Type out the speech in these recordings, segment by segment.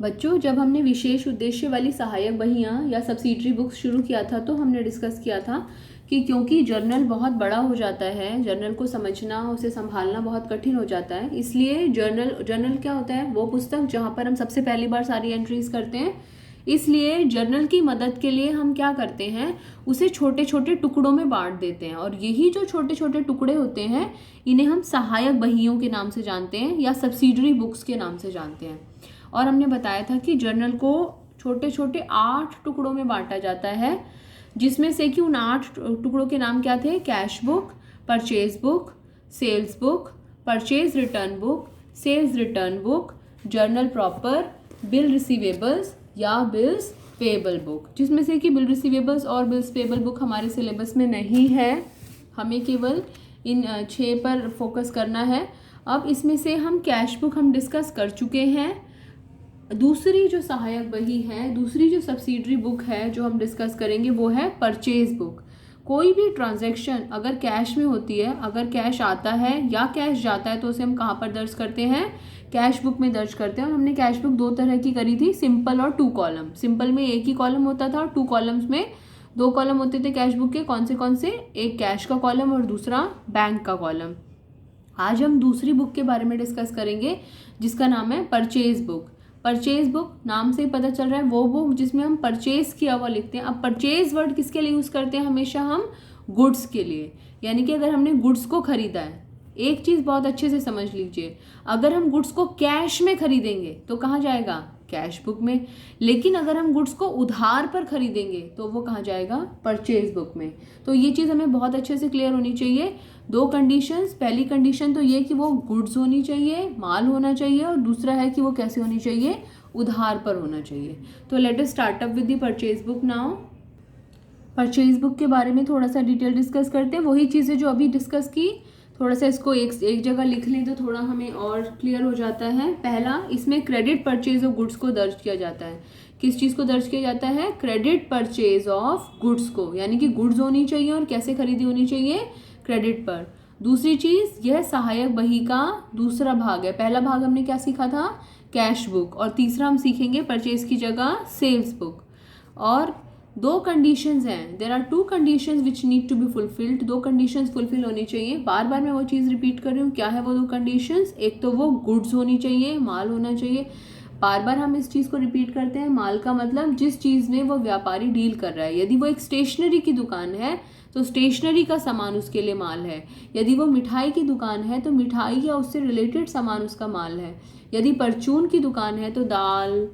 बच्चों, जब हमने विशेष उद्देश्य वाली सहायक बहियाँ या सब्सिडरी बुक्स शुरू किया था तो हमने डिस्कस किया था कि क्योंकि जर्नल बहुत बड़ा हो जाता है, जर्नल को समझना, उसे संभालना बहुत कठिन हो जाता है, इसलिए जर्नल क्या होता है? वो पुस्तक जहाँ पर हम सबसे पहली बार सारी एंट्रीज करते हैं। इसलिए जर्नल की मदद के लिए हम क्या करते हैं, उसे छोटे छोटे टुकड़ों में बांट देते हैं, और यही जो छोटे छोटे टुकड़े होते हैं इन्हें हम सहायक बहियों के नाम से जानते हैं या सब्सिडरी बुक्स के नाम से जानते हैं। और हमने बताया था कि जर्नल को छोटे छोटे 8 टुकड़ों में बांटा जाता है, जिसमें से कि उन 8 टुकड़ों के नाम क्या थे? Cash book, purchase book, sales book, purchase return book, sales return book, journal proper, bill receivables या बिल्स पेबल बुक। जिसमें से कि बिल रिसीवेबल्स और बिल्स पेबल बुक हमारे सिलेबस में नहीं है, हमें केवल इन 6 पर फोकस करना है। अब इसमें से हम कैश बुक हम डिस्कस कर चुके हैं। दूसरी जो सहायक बही है, दूसरी जो सब्सिडरी बुक है जो हम डिस्कस करेंगे वो है परचेज बुक। कोई भी ट्रांजैक्शन अगर कैश में होती है, अगर कैश आता है या कैश जाता है तो उसे हम कहाँ पर दर्ज करते हैं? कैश बुक में दर्ज करते हैं। और हमने कैश बुक 2 तरह की करी थी, सिंपल और 2 कॉलम। सिंपल में एक ही कॉलम होता था और 2 कॉलम्स में 2 कॉलम होते थे कैश बुक के। कौन से? एक कैश का कॉलम और दूसरा बैंक का कॉलम। आज हम दूसरी बुक के बारे में डिस्कस करेंगे जिसका नाम है परचेज बुक। परचेज बुक नाम से ही पता चल रहा है वो बुक जिसमें हम परचेज किया हुआ लिखते हैं। अब परचेज वर्ड किसके लिए यूज़ करते हैं? हमेशा हम गुड्स के लिए, यानी कि अगर हमने गुड्स को खरीदा है। एक चीज़ बहुत अच्छे से समझ लीजिए, अगर हम गुड्स को कैश में खरीदेंगे तो कहाँ जाएगा? कैश बुक में। लेकिन अगर हम गुड्स को उधार पर खरीदेंगे तो वो कहाँ जाएगा? परचेज बुक में। तो ये चीज़ हमें बहुत अच्छे से क्लियर होनी चाहिए। 2 कंडीशंस, पहली कंडीशन तो ये कि वो गुड्स होनी चाहिए, माल होना चाहिए, और दूसरा है कि वो कैसे होनी चाहिए? उधार पर होना चाहिए। तो let us start up with the purchase book now. Purchase book के बारे में थोड़ा सा डिटेल डिस्कस करते हैं, वही चीज़ें जो अभी डिस्कस की। थोड़ा सा इसको एक जगह लिख लें तो थोड़ा हमें और क्लियर हो जाता है। पहला, इसमें क्रेडिट परचेज ऑफ गुड्स को दर्ज किया जाता है। किस चीज़ को दर्ज किया जाता है? क्रेडिट परचेज ऑफ गुड्स को, यानी कि गुड्स होनी चाहिए और कैसे खरीदी होनी चाहिए? क्रेडिट पर। दूसरी चीज़, यह सहायक बही का दूसरा भाग है। पहला भाग हमने क्या सीखा था? Cash book. और तीसरा हम सीखेंगे परचेज की जगह सेल्स बुक। और 2 कंडीशंस हैं, there are 2 conditions which need to be fulfilled. 2 conditions fulfil होनी चाहिए। बार बार मैं वो चीज़ रिपीट कर रही हूँ, क्या है वो 2 कंडीशंस? एक तो वो गुड्स होनी चाहिए, माल होना चाहिए। बार बार हम इस चीज़ को रिपीट करते हैं। माल का मतलब जिस चीज़ में वो व्यापारी डील कर रहा है। यदि वो एक स्टेशनरी की दुकान है तो स्टेशनरी का सामान उसके लिए माल है। यदि वो मिठाई की दुकान है तो मिठाई या उससे रिलेटेड सामान उसका माल है। यदि परचून की दुकान है तो दाल,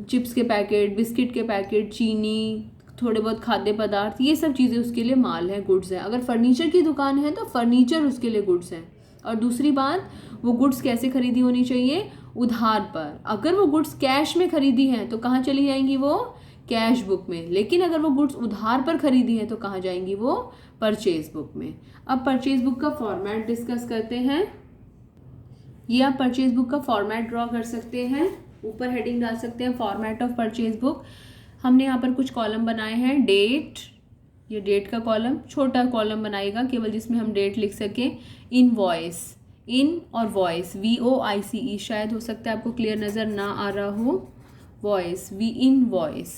चिप्स के पैकेट, बिस्किट के पैकेट, चीनी, थोड़े बहुत खाद्य पदार्थ, ये सब चीज़ें उसके लिए माल है, गुड्स है। अगर फर्नीचर की दुकान है तो फर्नीचर उसके लिए गुड्स है। और दूसरी बात, वो गुड्स कैसे खरीदी होनी चाहिए? उधार पर। अगर वो गुड्स कैश में खरीदी हैं तो कहाँ चली जाएंगी? वो कैश बुक में। लेकिन अगर वो गुड्स उधार पर खरीदी हैं तो कहाँ जाएंगी? वो परचेज बुक में। अब परचेज बुक का फॉर्मेट डिस्कस करते हैं। ये आप परचेज बुक का फॉर्मेट ड्रॉ कर सकते हैं, ऊपर हेडिंग डाल सकते हैं फॉर्मेट ऑफ परचेज बुक। हमने यहाँ पर कुछ कॉलम बनाए हैं। डेट, ये डेट का कॉलम, छोटा कॉलम बनाएगा केवल जिसमें हम डेट लिख सकें। इनवॉइस, इन और वॉइस, VOICE, शायद हो सकता है आपको क्लियर नज़र ना आ रहा हो। वॉइस, इनवॉइस,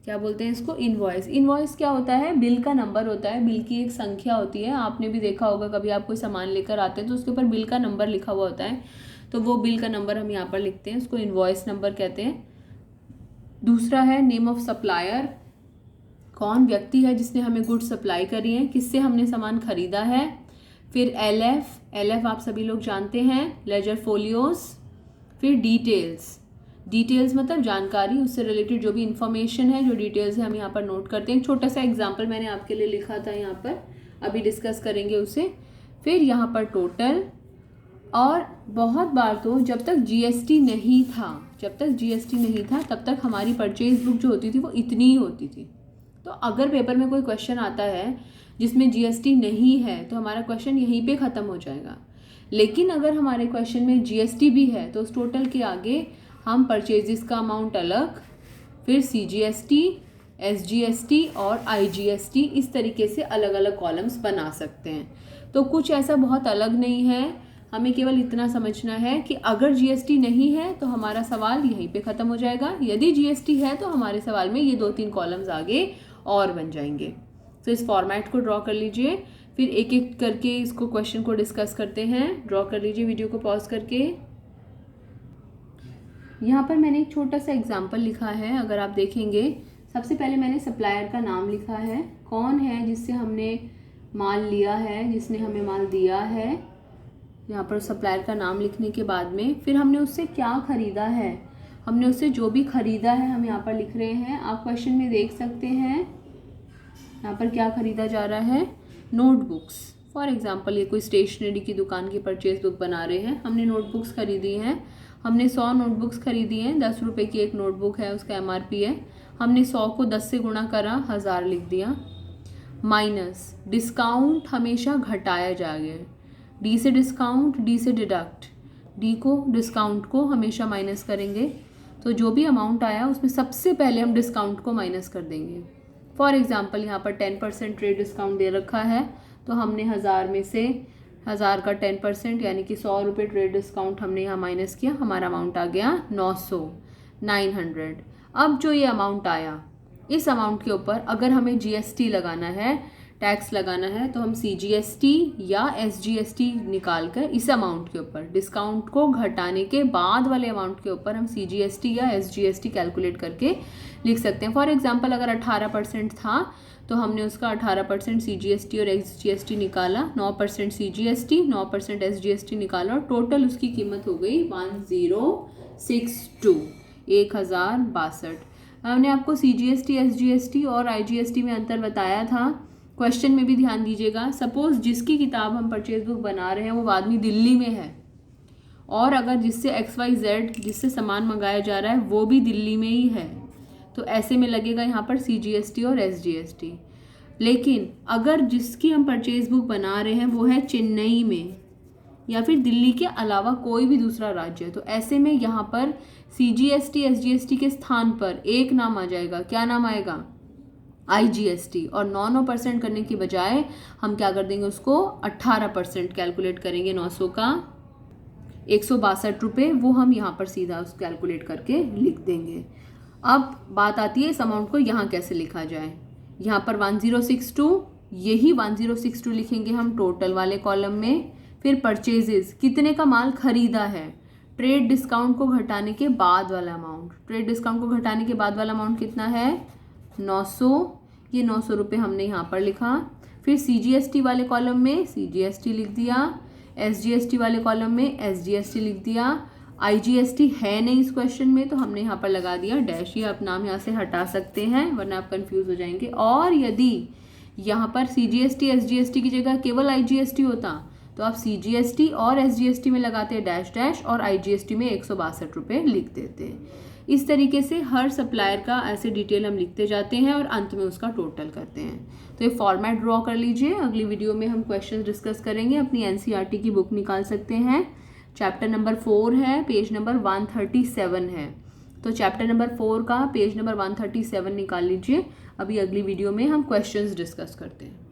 क्या बोलते हैं इसको? इनवॉइस। इनवॉइस क्या होता है? बिल का नंबर होता है, बिल की एक संख्या होती है। आपने भी देखा होगा कभी आप कोई सामान लेकर आते हैं तो उसके ऊपर बिल का नंबर लिखा हुआ होता है, तो वो बिल का नंबर हम यहाँ पर लिखते हैं, उसको इनवॉइस नंबर कहते हैं। दूसरा है नेम ऑफ सप्लायर, कौन व्यक्ति है जिसने हमें गुड्स सप्लाई करी है, किससे हमने सामान खरीदा है। फिर LF आप सभी लोग जानते हैं, लेजर फोलियोज। फिर डिटेल्स मतलब जानकारी, उससे रिलेटेड जो भी इंफॉर्मेशन है, जो डिटेल्स है हम यहाँ पर नोट करते हैं। एक छोटा सा एग्जाम्पल मैंने आपके लिए लिखा था यहाँ पर, अभी डिस्कस करेंगे उसे। फिर यहाँ पर टोटल, और बहुत बार तो जब तक GST नहीं था तब तक हमारी परचेज बुक जो होती थी वो इतनी ही होती थी। तो अगर पेपर में कोई क्वेश्चन आता है जिसमें GST नहीं है तो हमारा क्वेश्चन यहीं पे ख़त्म हो जाएगा। लेकिन अगर हमारे क्वेश्चन में GST भी है तो उस टोटल के आगे हम परचेजेस का अमाउंट अलग, फिर CGST, SGST और IGST, इस तरीके से अलग अलग कॉलम्स बना सकते हैं। तो कुछ ऐसा बहुत अलग नहीं है, हमें केवल इतना समझना है कि अगर जीएसटी नहीं है तो हमारा सवाल यहीं पे ख़त्म हो जाएगा, यदि जीएसटी है तो हमारे सवाल में ये 2-3 कॉलम्स आगे और बन जाएंगे। तो इस फॉर्मेट को ड्रॉ कर लीजिए, फिर एक एक करके इसको क्वेश्चन को डिस्कस करते हैं। ड्रॉ कर लीजिए वीडियो को पॉज करके। यहाँ पर मैंने एक छोटा सा एग्जाम्पल लिखा है, अगर आप देखेंगे सबसे पहले मैंने सप्लायर का नाम लिखा है, कौन है जिससे हमने माल लिया है, जिसने हमें माल दिया है। यहाँ पर सप्लायर का नाम लिखने के बाद में फिर हमने उससे क्या ख़रीदा है, हमने उससे जो भी ख़रीदा है हम यहाँ पर लिख रहे हैं। आप क्वेश्चन में देख सकते हैं यहाँ पर क्या ख़रीदा जा रहा है, नोटबुक्स। फॉर एग्जांपल ये कोई स्टेशनरी की दुकान की परचेज बुक बना रहे हैं, हमने नोटबुक्स खरीदी हैं, हमने 100 नोटबुक्स खरीदी हैं, 10 रुपये की एक नोटबुक है, उसका MRP है, हमने 100 को 10 से गुणा करा, 1000 लिख दिया। माइनस डिस्काउंट हमेशा घटाया जाएगा, डी से डिस्काउंट, डी से डिडक्ट, डी को डिस्काउंट को हमेशा माइनस करेंगे, तो जो भी अमाउंट आया उसमें सबसे पहले हम डिस्काउंट को माइनस कर देंगे। फॉर एग्जांपल यहाँ पर 10% ट्रेड डिस्काउंट दे रखा है, तो हमने 1000 में से 1000 का 10% यानी कि 100 रुपये ट्रेड डिस्काउंट हमने यहाँ माइनस किया, हमारा अमाउंट आ गया 900। अब जो ये अमाउंट आया, इस अमाउंट के ऊपर अगर हमें जीएसटी लगाना है, टैक्स लगाना है, तो हम CGST या SGST निकाल कर इस अमाउंट के ऊपर, डिस्काउंट को घटाने के बाद वाले अमाउंट के ऊपर हम CGST या SGST कैलकुलेट करके लिख सकते हैं। फॉर एग्जांपल अगर 18% था तो हमने उसका 18% CGST और SGST निकाला, 9% CGST, 9% SGST निकाला और टोटल उसकी कीमत हो गई 1062, 1062। हमने आपको CGST, SGST और IGST में अंतर बताया था, क्वेश्चन में भी ध्यान दीजिएगा। सपोज जिसकी किताब हम परचेज बुक बना रहे हैं वो आदमी दिल्ली में है, और अगर जिससे XYZ जिससे सामान मंगाया जा रहा है वो भी दिल्ली में ही है, तो ऐसे में लगेगा यहाँ पर CGST और SGST। लेकिन अगर जिसकी हम परचेज बुक बना रहे हैं वो है चेन्नई में या फिर दिल्ली के अलावा कोई भी दूसरा राज्य, तो ऐसे में यहाँ पर CGST, SGST के स्थान पर एक नाम आ जाएगा। क्या नाम आएगा? IGST। और 9% करने की बजाय हम क्या कर देंगे, उसको 18% कैलकुलेट करेंगे। 900 का 162 रुपये, वो हम यहाँ पर सीधा उस कैलकुलेट करके लिख देंगे। अब बात आती है इस अमाउंट को यहाँ कैसे लिखा जाए। यहाँ पर 1062, यही 1062 लिखेंगे हम टोटल वाले कॉलम में। फिर परचेजेस, कितने का माल खरीदा है, ट्रेड डिस्काउंट को घटाने के बाद वाला अमाउंट, ट्रेड डिस्काउंट को घटाने के बाद वाला अमाउंट कितना है 900, ये 900 रुपये हमने यहाँ पर लिखा। फिर CGST वाले कॉलम में CGST लिख दिया, SGST वाले कॉलम में SGST लिख दिया। IGST है नहीं इस क्वेश्चन में, तो हमने यहाँ पर लगा दिया डैश। ये आप नाम यहाँ से हटा सकते हैं वरना आप कंफ्यूज हो जाएंगे। और यदि यहाँ पर CGST, SGST की जगह केवल IGST होता तो आप CGST और SGST में लगाते डैश डैश और IGST में 162 रुपये लिख देते। इस तरीके से हर सप्लायर का ऐसे डिटेल हम लिखते जाते हैं और अंत में उसका टोटल करते हैं। तो ये फॉर्मेट ड्रॉ कर लीजिए। अगली वीडियो में हम क्वेश्चन डिस्कस करेंगे। अपनी NCERT की बुक निकाल सकते हैं, चैप्टर नंबर 4 है, पेज नंबर 137 है। तो चैप्टर नंबर 4 का पेज नंबर 137 निकाल लीजिए। अभी अगली वीडियो में हम क्वेश्चंस डिस्कस करते हैं।